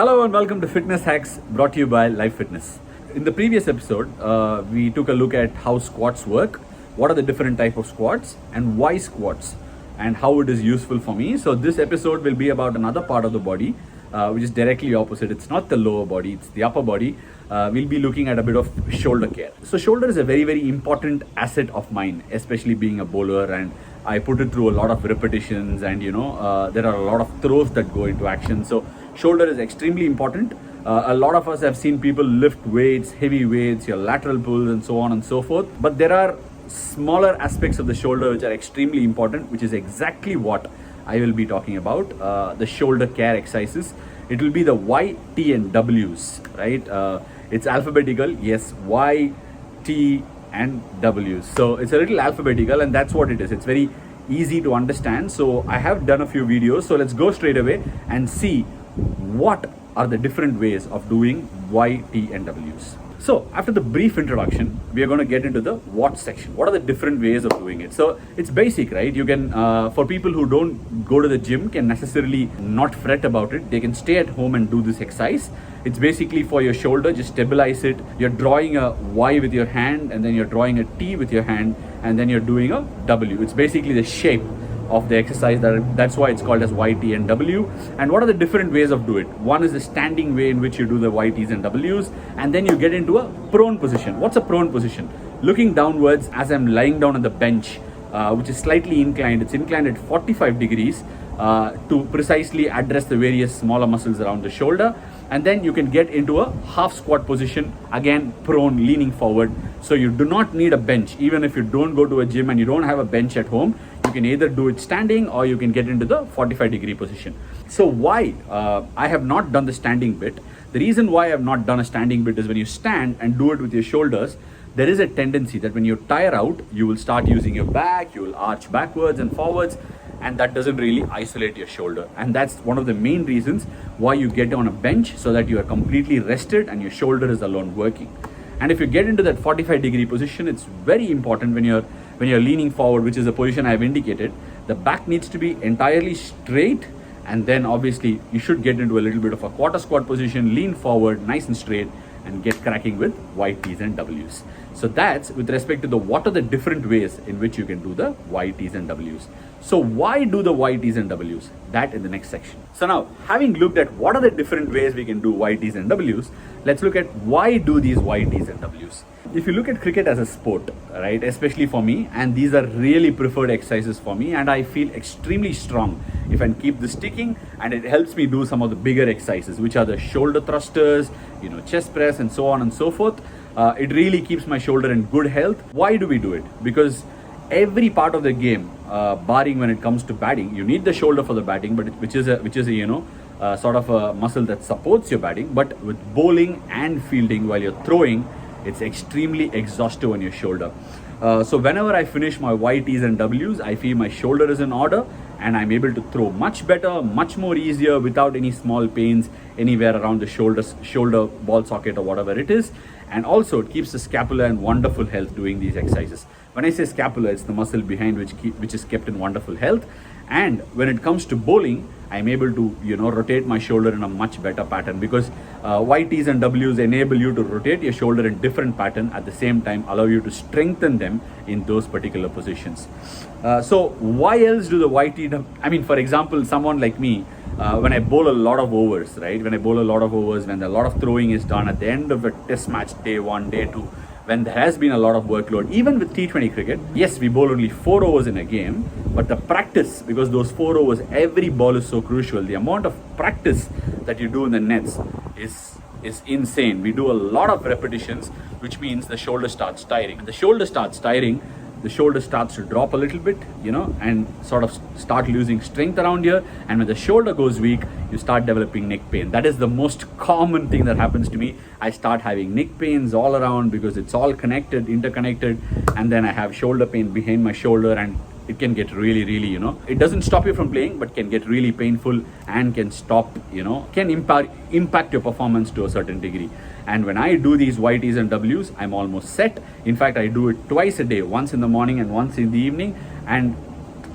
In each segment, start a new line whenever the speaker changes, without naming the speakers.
Hello and welcome to Fitness Hacks brought to you by Life Fitness. In the previous episode, we took a look at how squats work, what are the different type of squats and why squats and how it is useful for me. So this episode will be about another part of the body, which is directly opposite. It's not the lower body, it's the upper body. We'll be looking at a bit of shoulder care. So shoulder is a very, very important asset of mine, especially being a bowler, and I put it through a lot of repetitions, and there are a lot of throws that go into action. So shoulder is extremely important. A lot of us have seen people lift weights, heavy weights, your lateral pulls and so on and so forth. But there are smaller aspects of the shoulder which are extremely important, which is exactly what I will be talking about. The shoulder care exercises. It will be the Y, T and W's, right? It's alphabetical, yes, Y, T and W's. So it's a little alphabetical, and that's what it is. It's very easy to understand. So I have done a few videos. So let's go straight away and see what are the different ways of doing Y, T and W's. So after the brief introduction, we are going to get into the what section. What are the different ways of doing it? So it's basic, right? You can, for people who don't go to the gym, can necessarily not fret about it. They can stay at home and do this exercise. It's basically for your shoulder, just stabilize it. You're drawing a Y with your hand, and then you're drawing a T with your hand, and then you're doing a W. It's basically the shape of the exercise. That's why it's called as Y, T and W. And what are the different ways of do it? One is the standing way in which you do the Y, T's and W's, and then you get into a prone position. What's a prone position? Looking downwards as I'm lying down on the bench, which is slightly inclined. It's inclined at 45 degrees to precisely address the various smaller muscles around the shoulder. And then you can get into a half squat position, again prone, leaning forward. So you do not need a bench. Even if you don't go to a gym and you don't have a bench at home, you can either do it standing or you can get into the 45-degree position. So why I have not done the standing bit? The reason why I have not done a standing bit is when you stand and do it with your shoulders, there is a tendency that when you tire out, you will start using your back, you will arch backwards and forwards, and that doesn't really isolate your shoulder. And that's one of the main reasons why you get on a bench, so that you are completely rested and your shoulder is alone working. And if you get into that 45-degree position, it's very important when you're leaning forward, which is the position I've indicated. The back needs to be entirely straight, and then obviously you should get into a little bit of a quarter squat position, lean forward, nice and straight, and get cracking with Y, T's and W's. So that's with respect to the what are the different ways in which you can do the Y, T's and W's. So why do the Y, T's and W's? That in the next section. So now, having looked at what are the different ways we can do Y, T's and W's, let's look at why do these Y, T's and W's. If you look at cricket as a sport, right, especially for me, and these are really preferred exercises for me, and I feel extremely strong if I keep this sticking, and it helps me do some of the bigger exercises, which are the shoulder thrusters, chest press and so on and so forth. It really keeps my shoulder in good health. Why do we do it? Because every part of the game, barring when it comes to batting, you need the shoulder for the batting, but which is a sort of a muscle that supports your batting. But with bowling and fielding, while you're throwing, it's extremely exhaustive on your shoulder. So whenever I finish my Y, T's and W's, I feel my shoulder is in order, and I'm able to throw much better, much more easier, without any small pains anywhere around the shoulder ball socket or whatever it is. And also it keeps the scapula in wonderful health doing these exercises. When I say scapula, it's the muscle behind which is kept in wonderful health. And when it comes to bowling, I'm able to rotate my shoulder in a much better pattern, because Y, T's and W's enable you to rotate your shoulder in different pattern, at the same time allow you to strengthen them in those particular positions. So why else do the Y, T? I mean, for example, someone like me, when I bowl a lot of overs, right? When a lot of throwing is done at the end of a test match, day 1, day 2, when there has been a lot of workload, even with T20 cricket, yes, we bowl only 4 overs in a game, but the practice, because those 4 overs, every ball is so crucial, the amount of practice that you do in the nets is insane. We do a lot of repetitions, which means the shoulder starts tiring. And the shoulder starts tiring, the shoulder starts to drop a little bit, and sort of start losing strength around here. And when the shoulder goes weak, you start developing neck pain. That is the most common thing that happens to me. I start having neck pains all around, because it's all interconnected. And then I have shoulder pain behind my shoulder, and it can get really, it doesn't stop you from playing, but can get really painful and can stop, can impact your performance to a certain degree. And when I do these Y, T's and W's, I'm almost set. In fact, I do it twice a day, once in the morning and once in the evening. And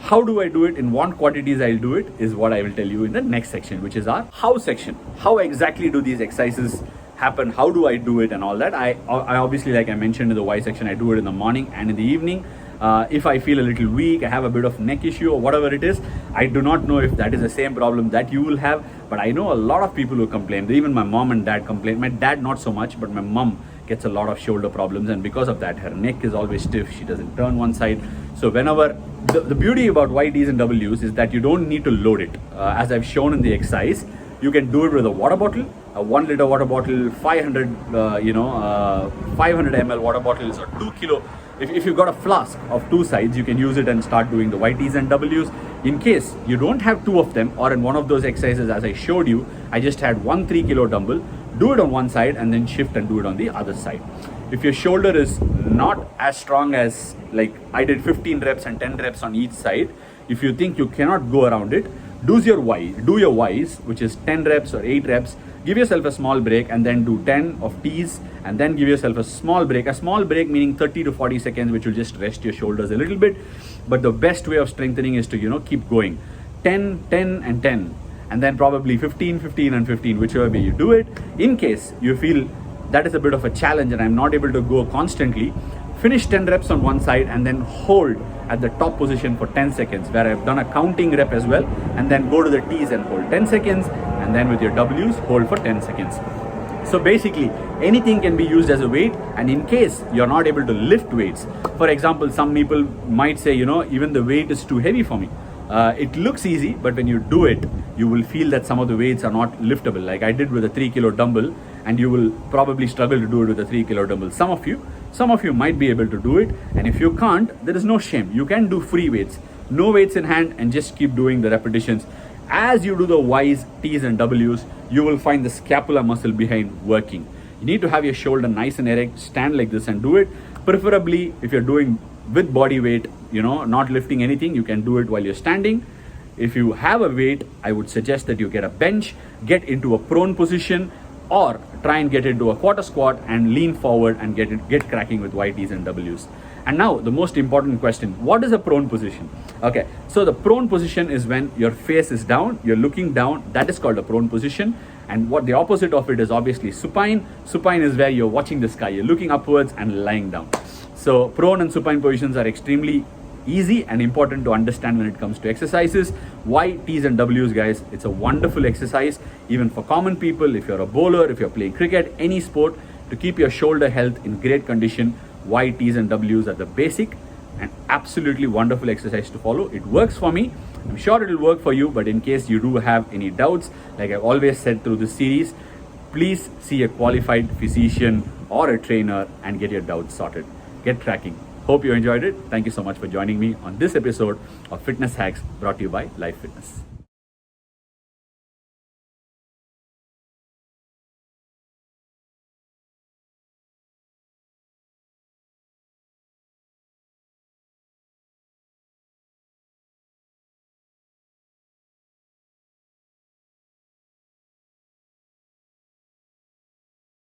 How do I do it, in what quantities I'll do it, is what I will tell you in the next section, which is our how section. How exactly do these exercises happen? How do I do it and all that? I obviously, like I mentioned in the why section, I do it in the morning and in the evening. If I feel a little weak, I have a bit of neck issue or whatever it is, I do not know if that is the same problem that you will have, but I know a lot of people who complain. Even my mom and dad complain. My dad not so much, but my mom gets a lot of shoulder problems, and because of that her neck is always stiff. She doesn't turn one side. So whenever the beauty about YTs and Ws is that you don't need to load it. As I've shown in the exercise, you can do it with a water bottle, a 1 liter water bottle, 500 500 ml water bottles, or 2 kilo. If you've got a flask of 2 sides, you can use it and start doing the YTs and Ws. In case you don't have 2 of them, or in one of those exercises as I showed you, I just had 1 3 kilo dumbbell, do it on one side and then shift and do it on the other side. If your shoulder is not as strong as, like I did 15 reps and 10 reps on each side, if you think you cannot go around it, do your Ys, which is 10 reps or 8 reps, give yourself a small break and then do 10 of Ts, and then give yourself a small break meaning 30 to 40 seconds, which will just rest your shoulders a little bit. But the best way of strengthening is to keep going 10 10 and 10, and then probably 15 15 and 15, whichever way you do it. In case you feel that is a bit of a challenge and I'm not able to go constantly, finish 10 reps on one side and then hold at the top position for 10 seconds, where I've done a counting rep as well, and then go to the T's and hold 10 seconds, and then with your W's hold for 10 seconds. So basically anything can be used as a weight. And in case you're not able to lift weights, for example, some people might say, even the weight is too heavy for me. It looks easy, but when you do it, you will feel that some of the weights are not liftable, like I did with a 3 kilo dumbbell, and you will probably struggle to do it with a 3 kilo dumbbell. Some of you might be able to do it, and if you can't, there is no shame. You can do free weights, no weights in hand, and just keep doing the repetitions. As you do the Ys, Ts and Ws, you will find the scapular muscle behind working. You need to have your shoulder nice and erect, stand like this and do it. Preferably, if you're doing with body weight, not lifting anything, you can do it while you're standing. If you have a weight, I would suggest that you get a bench, get into a prone position, or try and get into a quarter squat and lean forward and get cracking with YTs and Ws. And now the most important question, what is a prone position? Okay, so the prone position is when your face is down, you're looking down, that is called a prone position. And what the opposite of it is obviously supine. Supine is where you're watching the sky, you're looking upwards and lying down. So prone and supine positions are extremely easy and important to understand when it comes to exercises. Why T's and W's, guys? It's a wonderful exercise, even for common people. If you're a bowler, if you're playing cricket, any sport, to keep your shoulder health in great condition, why T's and W's are the basic and absolutely wonderful exercise to follow. It works for me. I'm sure it will work for you, but in case you do have any doubts, like I've always said through this series, please see a qualified physician or a trainer and get your doubts sorted. Get tracking. Hope you enjoyed it. Thank you so much for joining me on this episode of Fitness Hacks, brought to you by Life Fitness.